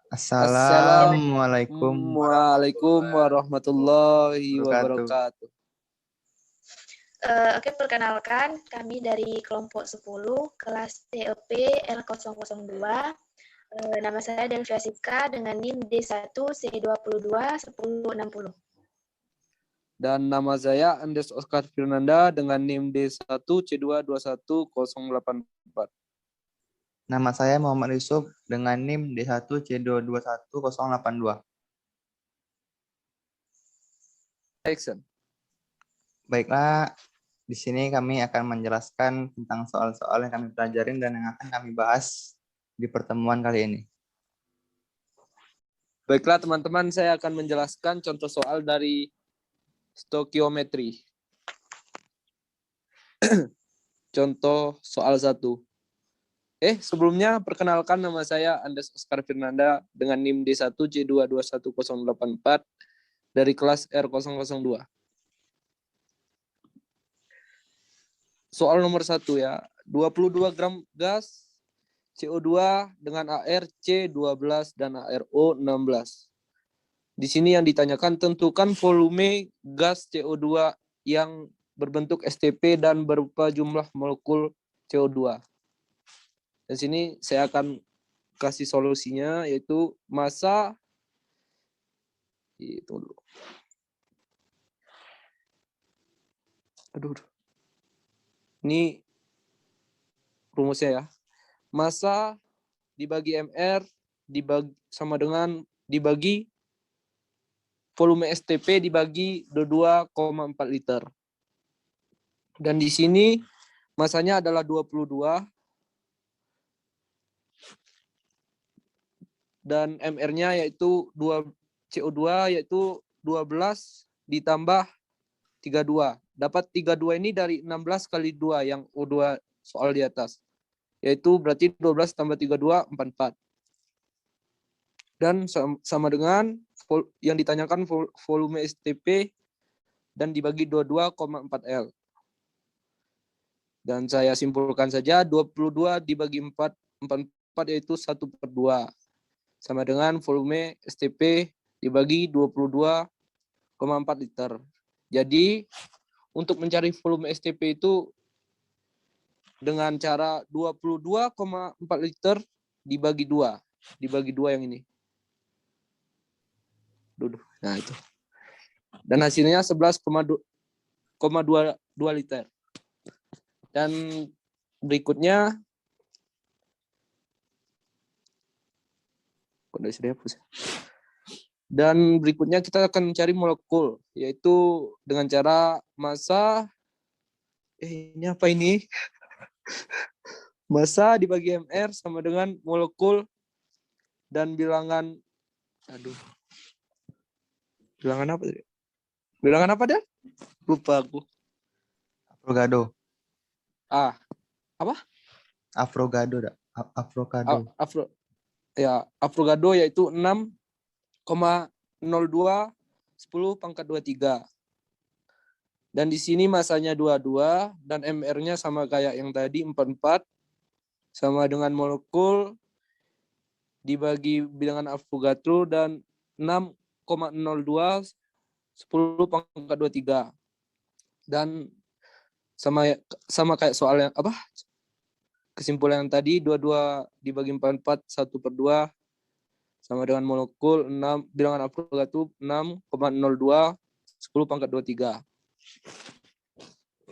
Assalamualaikum Assalamualaikum warahmatullahi wabarakatuh. wabarakatuh. Oke, perkenalkan kami dari kelompok 10 kelas TEP L002. Nama saya Delvia Sika dengan NIM D1C221060. Dan nama saya Andes Oscar Firnanda dengan NIM D1C2211084. Nama saya Muhammad Yusuf dengan NIM D1C2211082. Action. Baiklah, di sini kami akan menjelaskan tentang soal-soal yang kami pelajarin dan yang akan kami bahas di pertemuan kali ini. Baiklah teman-teman, saya akan menjelaskan contoh soal dari stokiometri. Contoh soal 1. Sebelumnya perkenalkan, nama saya Andes Oscar Firnanda dengan NIM D1C2211084 dari kelas R002. Soal nomor 1 ya. 22 gram gas CO2 dengan AR C12 dan ARO 16. Di sini yang ditanyakan, tentukan volume gas CO2 yang berbentuk STP dan berupa jumlah molekul CO2. Di sini saya akan kasih solusinya, yaitu massa Ini rumusnya ya. Massa dibagi MR sama dengan dibagi volume STP dibagi 22,4 liter. Dan di sini masanya adalah 22 dan MR-nya yaitu CO2 yaitu 12 ditambah 32. Dapat 32 ini dari 16 kali 2 yang O2 soal di atas. Yaitu berarti 12 tambah 32, 44. Dan sama dengan yang ditanyakan volume STP dan dibagi 22,4 L. Dan saya simpulkan saja, 22 dibagi 4, 44 yaitu 1/2. Sama dengan volume STP dibagi 22,4 liter. Jadi, untuk mencari volume STP itu dengan cara 22,4 liter dibagi 2. Dibagi 2 yang ini. Nah, itu. Dan hasilnya 11,22 liter. Dan berikutnya kita akan mencari molekul, yaitu dengan cara massa ini apa ini? Massa dibagi MR sama dengan molekul dan bilangan bilangan apa tadi? Bilangan apa dia? Lupa aku. Avogadro. Apa? Avogadro. Avogadro yaitu 6,02 10⁻²3. Dan di sini masanya 22 dan MR-nya sama kayak yang tadi 44 sama dengan molekul dibagi bilangan Avogadro dan 6,02 10⁻²3. Dan sama kayak soal yang kesimpulan yang tadi, 22 dibagi 44 1/2 sama dengan molekul 6 bilangan Avogadro 6,02 10⁻²3.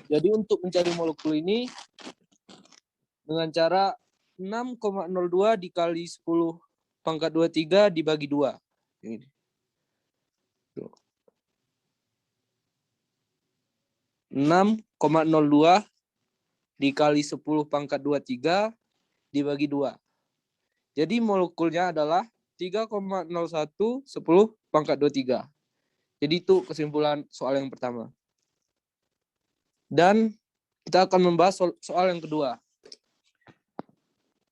Jadi untuk mencari molekul ini dengan cara 6,02 dikali 10⁻²3 dibagi 2. Ini. 6,02 dikali 10⁻²3 dibagi 2. Jadi molekulnya adalah 3,01 10⁻²3. Jadi itu kesimpulan soal yang pertama. Dan kita akan membahas soal yang kedua.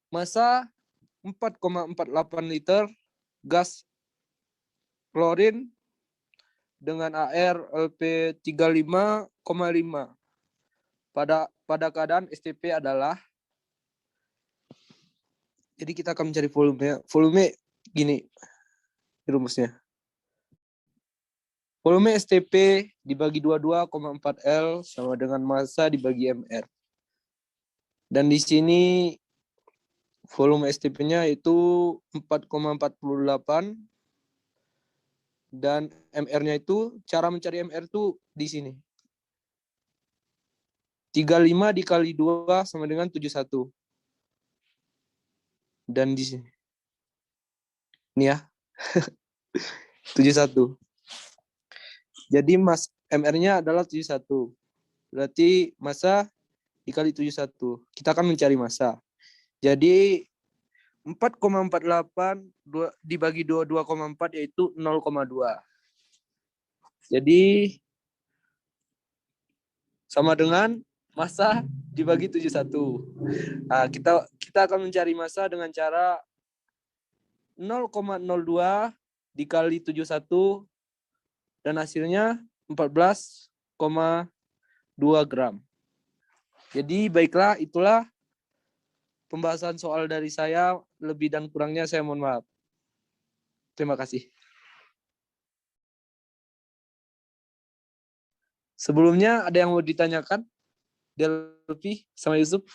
Massa 4,48 liter gas klorin dengan AR LP35,5 pada keadaan STP adalah, jadi kita akan mencari volume gini rumusnya. Volume STP dibagi 22,4 L sama dengan massa dibagi MR. Dan di sini volume STP-nya itu 4,48 dan MR-nya itu, cara mencari MR itu di sini. 35 dikali 2 sama dengan 71. Dan di sini. Ini ya. 71. Jadi MR-nya adalah 71. Berarti massa dikali 71. Kita akan mencari massa. Jadi 4,48 dibagi 2,4 yaitu 0,2. Jadi sama dengan massa dibagi 71. Nah, kita akan mencari massa dengan cara 0,02 dikali 71 dan hasilnya 14,2 gram. Jadi baiklah, itulah pembahasan soal dari saya. Lebih dan kurangnya saya mohon maaf. Terima kasih. Sebelumnya ada yang mau ditanyakan? Delphi sama Yusuf?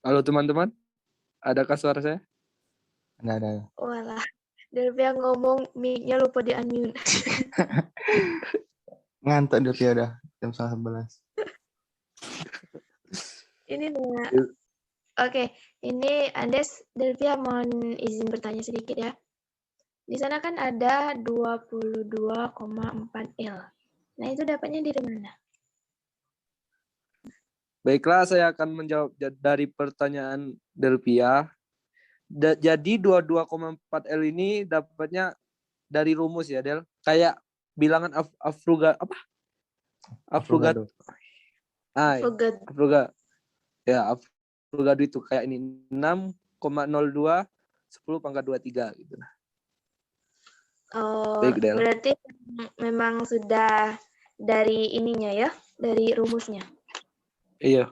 Halo teman-teman, adakah suara saya? Ada. Walah, Delphi yang ngomong mic-nya lupa di-unmute. Ngantuk dia udah jam 11. Ini nih. Oke, ini Andes, Delphi mohon izin bertanya sedikit ya. Di sana kan ada 22,4 L. Nah, itu dapatnya dari mana? Baiklah, saya akan menjawab dari pertanyaan Delpia. Jadi 22,4 L ini dapatnya dari rumus ya, Del. Kayak bilangan Avogadro. Avogadro. Ya, Avogadro itu kayak ini 6,02 10⁻23 gitu. Oh, Baik, Del. berarti memang sudah dari ininya ya, dari rumusnya. Iya.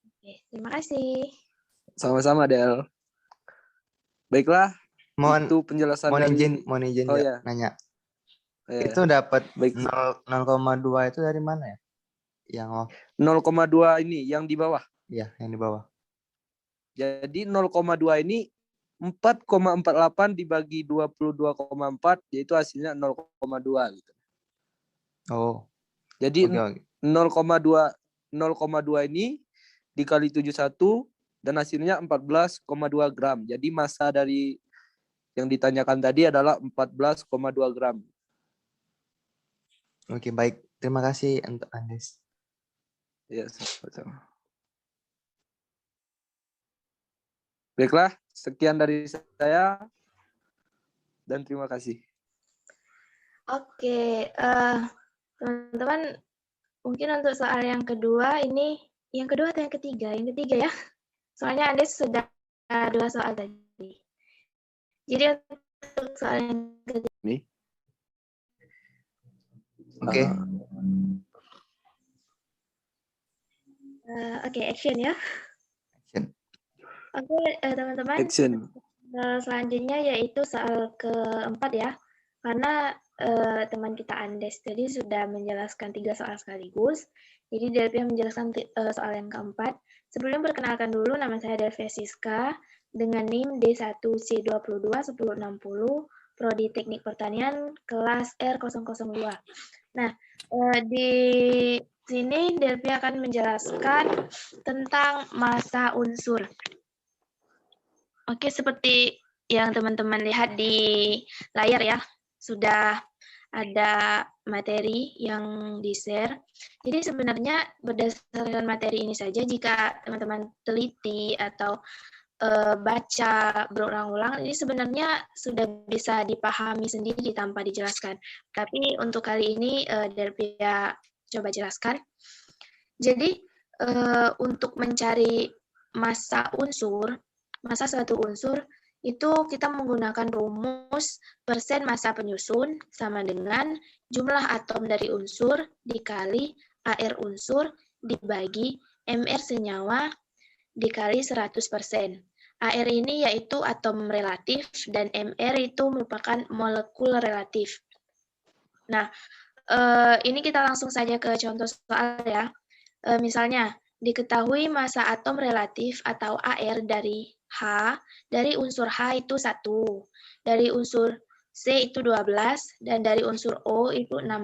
Oke, terima kasih. Sama-sama, Del. Baiklah, itu penjelasan dari... Mohon izin Oh, ya, ya. nanya. Ya. Itu dapat Baik. 0,2 itu dari mana ya? Yang 0,2 ini yang di bawah. Iya, yang di bawah. Jadi 0,2 ini 4,48 dibagi 22,4 yaitu hasilnya 0,2 gitu. Oh. Jadi Okay. 0,2 ini dikali 71 dan hasilnya 14,2 gram. Jadi massa dari yang ditanyakan tadi adalah 14,2 gram. Oke, baik. Terima kasih untuk Andes. Ya, sama-sama. Baiklah, sekian dari saya dan terima kasih. Oke, teman-teman, mungkin untuk soal yang kedua ini, yang kedua atau yang ketiga? Yang ketiga ya. Soalnya Andes sudah 2 soal tadi. Jadi untuk soal yang ketiga. Nih. Oke. Oke, action ya. Action. Oke, teman-teman. Action. Selanjutnya yaitu soal keempat ya. Karena teman kita Andes tadi sudah menjelaskan 3 soal sekaligus. Jadi Delphi menjelaskan soal yang keempat. Sebelum perkenalkan dulu, nama saya Delphi Siska dengan NIM D1C221060, Prodi Teknik Pertanian, kelas R002. Nah, di sini Delphi akan menjelaskan tentang massa unsur. Oke, seperti yang teman-teman lihat di layar ya, sudah ada materi yang di-share. Jadi sebenarnya berdasarkan materi ini saja, jika teman-teman teliti atau baca berulang-ulang, ini sebenarnya sudah bisa dipahami sendiri tanpa dijelaskan. Tapi untuk kali ini Delphi coba jelaskan. Jadi untuk mencari massa suatu unsur, itu kita menggunakan rumus persen massa penyusun sama dengan jumlah atom dari unsur dikali AR unsur dibagi MR senyawa dikali 100%. AR ini yaitu atom relatif dan MR itu merupakan molekul relatif. Nah, ini kita langsung saja ke contoh soal ya. Misalnya, diketahui massa atom relatif atau AR dari H, dari unsur H itu 1, dari unsur C itu 12, dan dari unsur O itu 16.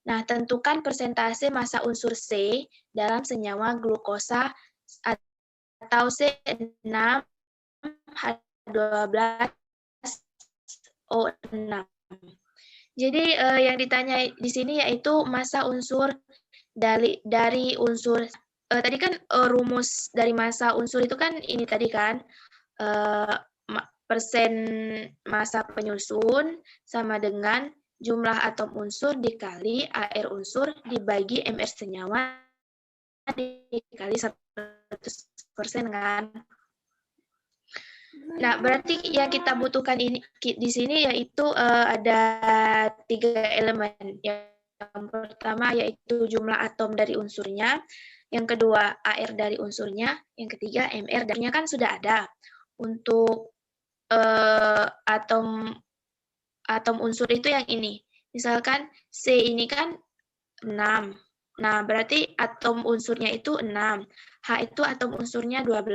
Nah, tentukan persentase massa unsur C dalam senyawa glukosa atau C6 H12O6. Jadi yang ditanya di sini yaitu massa unsur dari unsur tadi kan rumus dari massa unsur itu kan ini tadi kan persen massa penyusun sama dengan jumlah atom unsur dikali AR unsur dibagi MR senyawa dikali 100% kan. Nah, berarti yang kita butuhkan ini di sini yaitu ada 3 elemen. Yang pertama yaitu jumlah atom dari unsurnya, yang kedua AR dari unsurnya, yang ketiga MR darinya kan sudah ada. Untuk atom unsur itu yang ini. Misalkan C ini kan 6. Nah, berarti atom unsurnya itu 6. H itu atom unsurnya 12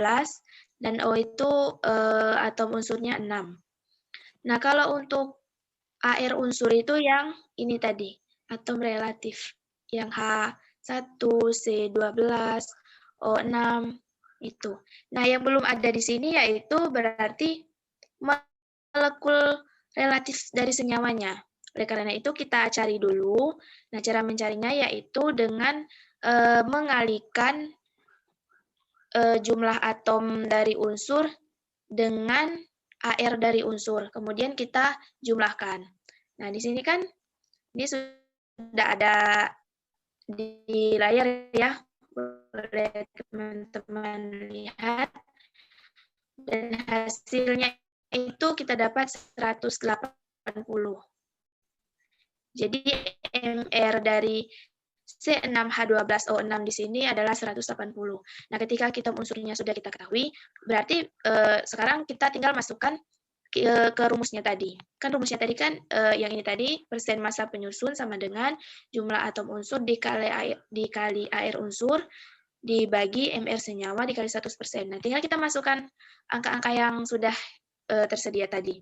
dan O itu atom unsurnya 6. Nah, kalau untuk AR unsur itu yang ini tadi, atom relatif. Yang H1, C12, O6 itu. Nah, yang belum ada di sini yaitu berarti molekul relatif dari senyawanya. Oleh karena itu kita cari dulu. Nah, cara mencarinya yaitu dengan mengalihkan jumlah atom dari unsur dengan AR dari unsur. Kemudian kita jumlahkan. Nah, di sini kan ini sudah ada di layar ya. Boleh teman-teman lihat. Dan hasilnya itu kita dapat 180. Jadi MR dari C6H12O6 di sini adalah 180. Nah, ketika kita unsurnya sudah kita ketahui, berarti sekarang kita tinggal masukkan ke rumusnya tadi. Kan rumusnya tadi kan yang ini tadi, persen massa penyusun sama dengan jumlah atom unsur dikali AR unsur dibagi MR senyawa dikali 100%. Nah, tinggal kita masukkan angka-angka yang sudah tersedia tadi.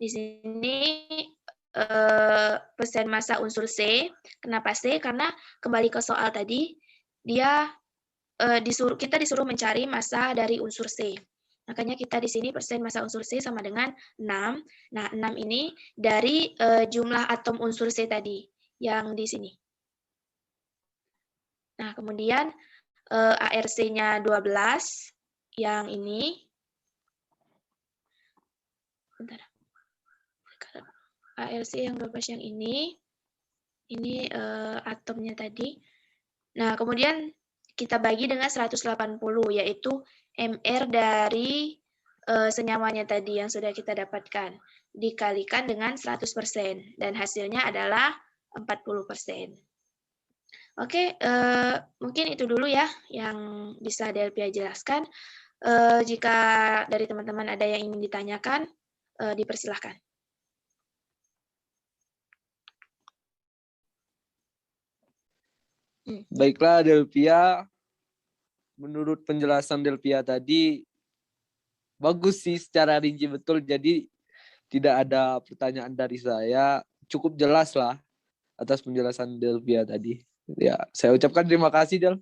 Di sini persen massa unsur C. Kenapa C? Karena kembali ke soal tadi, dia kita disuruh mencari massa dari unsur C. Makanya kita di sini persen massa unsur C sama dengan 6. Nah, 6 ini dari jumlah atom unsur C tadi yang di sini. Nah, kemudian ARC-nya 12 yang ini. Bentar. ARC yang 12 yang ini atomnya tadi. Nah, kemudian kita bagi dengan 180, yaitu MR dari senyawanya tadi yang sudah kita dapatkan. Dikalikan dengan 100%, dan hasilnya adalah 40%. Oke, mungkin itu dulu ya yang bisa Delpia jelaskan. Jika dari teman-teman ada yang ingin ditanyakan, dipersilahkan. Baiklah Delpia, menurut penjelasan Delpia tadi bagus sih secara rinci betul, jadi tidak ada pertanyaan dari saya, cukup jelas lah atas penjelasan Delpia tadi. Ya, saya ucapkan terima kasih Del.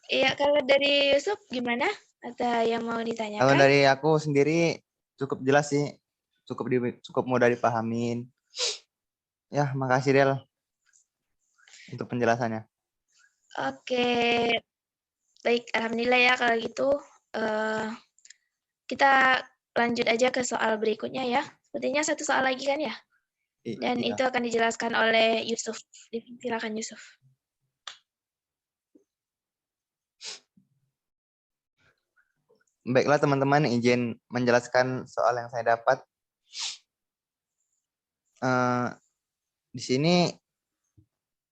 Iya, kalau dari Yusuf gimana? Ada yang mau ditanyakan? Kalau dari aku sendiri cukup jelas sih, cukup mudah dipahamin. Ya, makasih Del untuk penjelasannya. Oke, baik, alhamdulillah ya kalau gitu. Kita lanjut aja ke soal berikutnya ya. Sepertinya satu soal lagi kan ya? Dan Iya. itu akan dijelaskan oleh Yusuf. Silakan Yusuf. Baiklah teman-teman, izin menjelaskan soal yang saya dapat. Di sini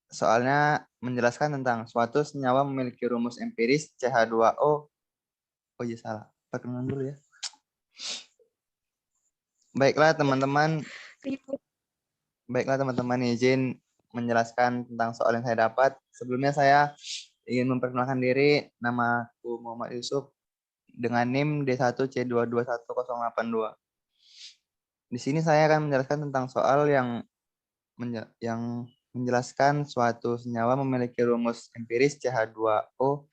soalnya menjelaskan tentang suatu senyawa memiliki rumus empiris CH2O. Oh iya salah. Perkenalan dulu ya. Baiklah teman-teman, izin menjelaskan tentang soal yang saya dapat. Sebelumnya saya ingin memperkenalkan diri. Namaku Muhammad Yusuf dengan NIM D1C221082. Di sini saya akan menjelaskan tentang soal yang menjelaskan suatu senyawa memiliki rumus empiris CH2O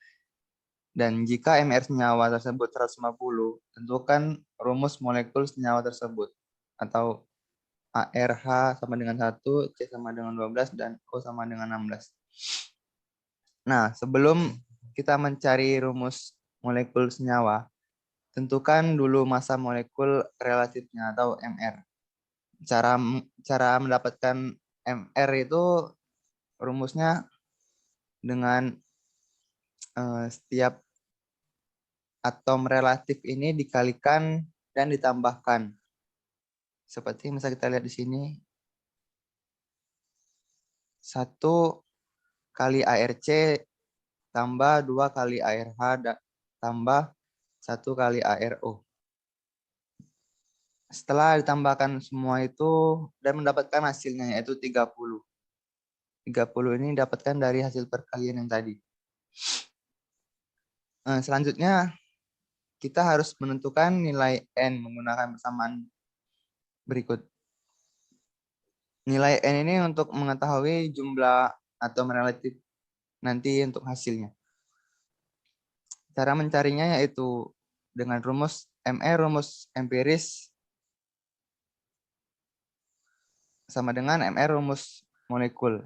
dan jika MR senyawa tersebut 150, tentukan rumus molekul senyawa tersebut atau ARH sama dengan 1, C sama dengan 12, dan O sama dengan 16. Nah, sebelum kita mencari rumus molekul senyawa, tentukan dulu massa molekul relatifnya atau MR. Cara mendapatkan MR itu rumusnya dengan setiap atom relatif ini dikalikan dan ditambahkan. Seperti yang bisa kita lihat di sini. 1 kali ARC tambah 2 kali ARH tambah 1 kali ARO. Setelah ditambahkan semua itu dan mendapatkan hasilnya yaitu 30. 30 ini didapatkan dari hasil perkalian yang tadi. Selanjutnya kita harus menentukan nilai N menggunakan persamaan berikut. Nilai N ini untuk mengetahui jumlah atom relatif nanti untuk hasilnya. Cara mencarinya yaitu dengan rumus MR, rumus empiris, sama dengan MR, rumus molekul.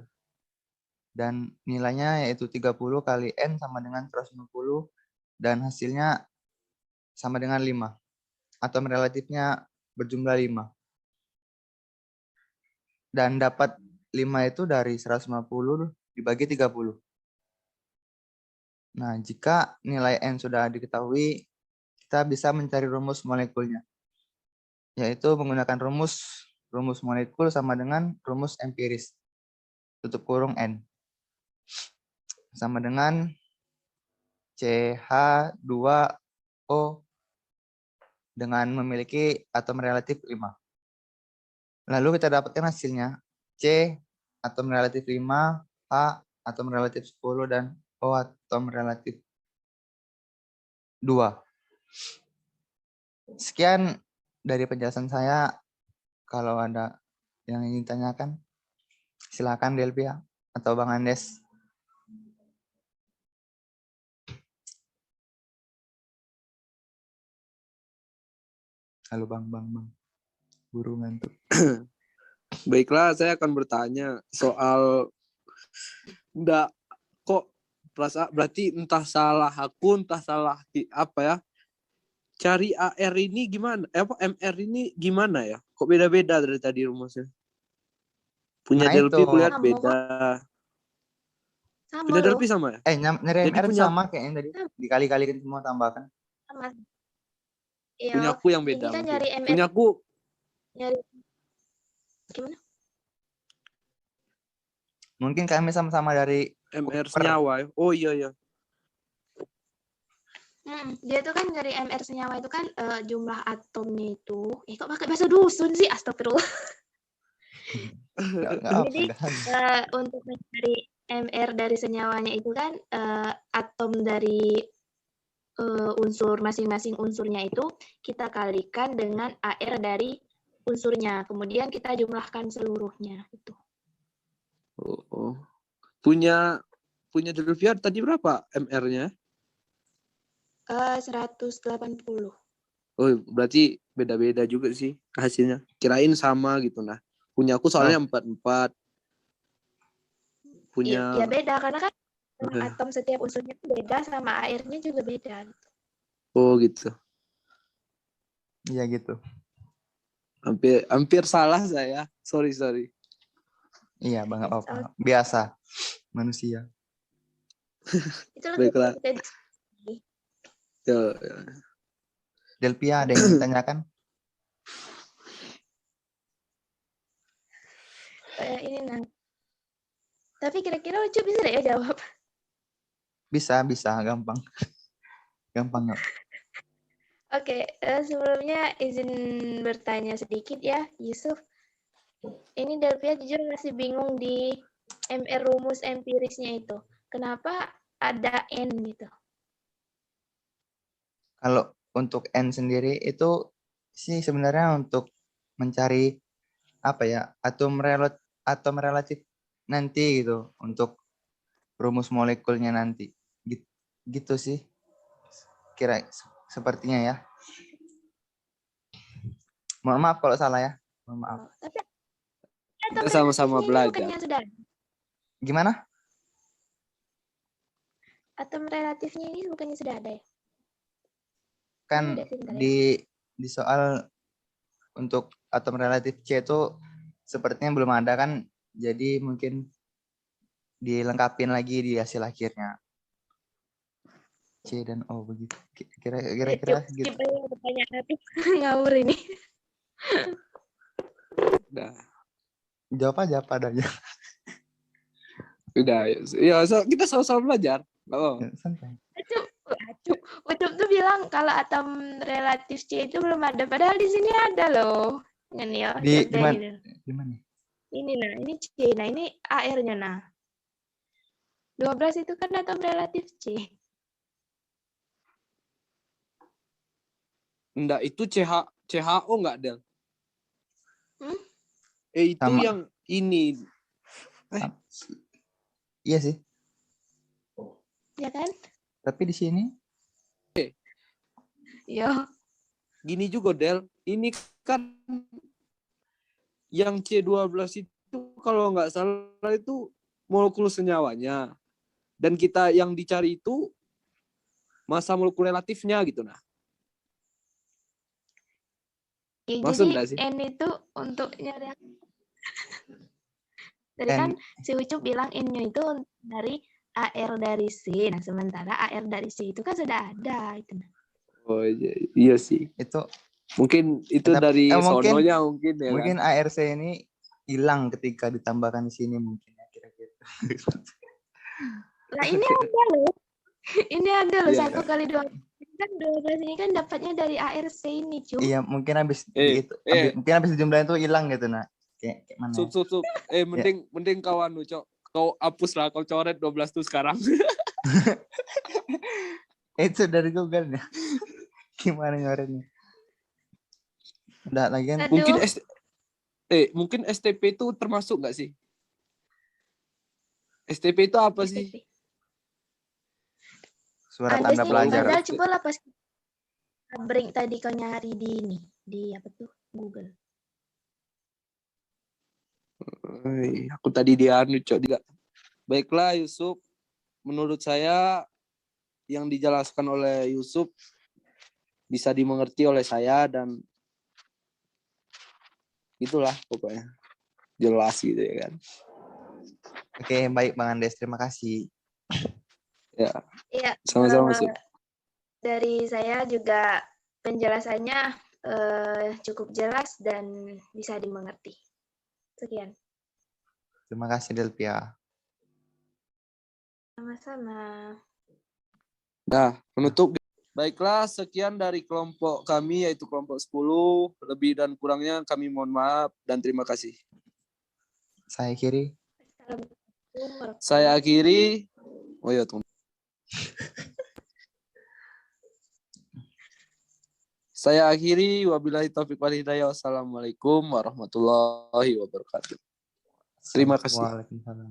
Dan nilainya yaitu 30 kali N sama dengan 150 dan hasilnya sama dengan 5. Atom relatifnya berjumlah 5. Dan dapat 5 itu dari 150 dibagi 30. Nah, jika nilai N sudah diketahui, kita bisa mencari rumus molekulnya. Yaitu menggunakan rumus molekul sama dengan rumus empiris. Tutup kurung N. Sama dengan CH2O dengan memiliki atom relatif 5. Lalu kita dapatkan hasilnya. C atom relatif 5, H atom relatif 10, dan O atom relatif 2. Sekian dari penjelasan saya. Kalau ada yang ingin tanyakan, silakan Delvia atau Bang Andes. Halo Bang. Buru ngantuk. Baiklah, saya akan bertanya soal berarti entah salah aku, entah salah apa ya. Cari AR ini gimana? MR ini gimana ya? Kok beda-beda dari tadi rumusnya? Punya Nah, Delphi itu. kulihat Sama, beda. Sama Punya loh. Delphi sama ya? Nyari Jadi MR punya sama kayak yang tadi. Dikali-kalikan semua tambahkan. Sama. Iya, punya aku yang beda. ini kan mungkin. nyari MR. Punya aku Nyari gimana? Mungkin kami sama-sama dari MR Cooper. senyawa. Ya? Oh iya. Dia tuh kan nyari MR senyawa itu kan jumlah atomnya itu. Kok pakai bahasa dusun sih? Astagfirullah. Jadi untuk mencari MR dari senyawanya itu kan atom dari unsur masing-masing unsurnya itu kita kalikan dengan AR dari unsurnya. Kemudian kita jumlahkan seluruhnya gitu. Oh. Punya Delphi tadi berapa MR-nya? 180. Oh, berarti beda-beda juga sih hasilnya. Kirain sama gitu nah. Punya aku soalnya 44. Punya Ya beda karena kan atom setiap unsurnya itu beda sama airnya juga beda. Oh gitu. Iya gitu. Hampir salah saya. Sorry. Iya, Bang, apa-apa. Biasa manusia. Itu Baiklah. Ya. Delpia ada yang ditanyakan? Ini nah. Tapi kira-kira Ucup bisa nggak ya jawab? Bisa, gampang. Gampang nggak? Oke, sebelumnya izin bertanya sedikit ya, Yusuf. Ini Delpia jujur masih bingung di rumus empirisnya itu. Kenapa ada N gitu? Kalau untuk N sendiri itu sih sebenarnya untuk mencari apa ya, atom relatif nanti gitu, untuk rumus molekulnya nanti. Gitu sih. Kira sepertinya ya. Mohon maaf kalau salah ya. Mohon maaf. Tapi Kita sama-sama relatifnya ini belajar. bukannya sudah ada? Gimana? Atom relatifnya ini bukannya sudah ada ya? Kan Ini ada sih, bentar ya. di soal untuk atom relatif C itu sepertinya belum ada kan, jadi mungkin dilengkapin lagi di hasil akhirnya. C dan O begitu. Kira-kira Skip gitu. aja pertanyaan aku. Ngawur ini. Udah. Jawab aja padanya. Udah. Ya, kita sama-sama belajar. Oh. Santai. Ucup tuh bilang kalau atom relatif C itu belum ada. Padahal di sini ada loh. Ini ya. Di contohnya mana? ini. Di mana? Ini nah, ini C. Nah, ini AR-nya nah. 12 itu kan atom relatif C. Enggak, itu CHO enggak, Del? Hmm? Itu Sama. yang ini. Iya sih. Ya kan? Tapi di sini Yo. Gini juga, Del. Ini kan yang C12 itu kalau nggak salah itu molekul senyawanya. Dan kita yang dicari itu masa molekul relatifnya gitu nah. Ya, Maksud jadi nggak sih? N itu untuk nyari. Tadi kan si Ucup bilang N-nya itu dari AR dari C. Nah, sementara AR dari C itu kan sudah ada. Itu. Oh iya sih. itu Mungkin itu Tapi- dari mungkin- sononya mungkin ya mungkin kan. ARC ini hilang ketika ditambahkan di sini mungkin ya, kira-kira. Nah, ini ada loh. Ini ada loh, Iya. 1 kali 2. Kan 12 ini kan dapatnya dari ARC ini, Cum. Iya, mungkin habis mungkin habis dijumlahin tuh hilang gitu nah. Kayak mana? Ya? Sup. Mending kau anu, Cok. Kau hapus lah, kau coret 12 tuh sekarang. Itu dari Google ya. Gimana nyoretnya? Udah lagi kan. Aduh. Mungkin STP itu termasuk nggak sih? STP itu apa sih? Surat Ada tanda sih, pelajar. padahal coba lah pas break tadi kau nyari di ini, di apa tuh, Google. Aku tadi dia anu, Cok, juga. Baiklah, Yusuf. Menurut saya yang dijelaskan oleh Yusuf bisa dimengerti oleh saya dan itulah pokoknya. Jelas gitu ya kan. Oke, baik Bang Andes, terima kasih. Ya, Iya. sama-sama sih. Dari saya juga penjelasannya cukup jelas dan bisa dimengerti. Sekian. Terima kasih Delpia. Sama-sama. Nah, penutup. Baiklah, sekian dari kelompok kami, yaitu kelompok 10. Lebih dan kurangnya kami mohon maaf dan terima kasih. Saya kiri. Saya akhiri. Oh ya, tunggu. Saya akhiri. Wabillahi taufiq wal hidayah. Wassalamualaikum warahmatullahi wabarakatuh. Terima kasih. Waalaikumsalam.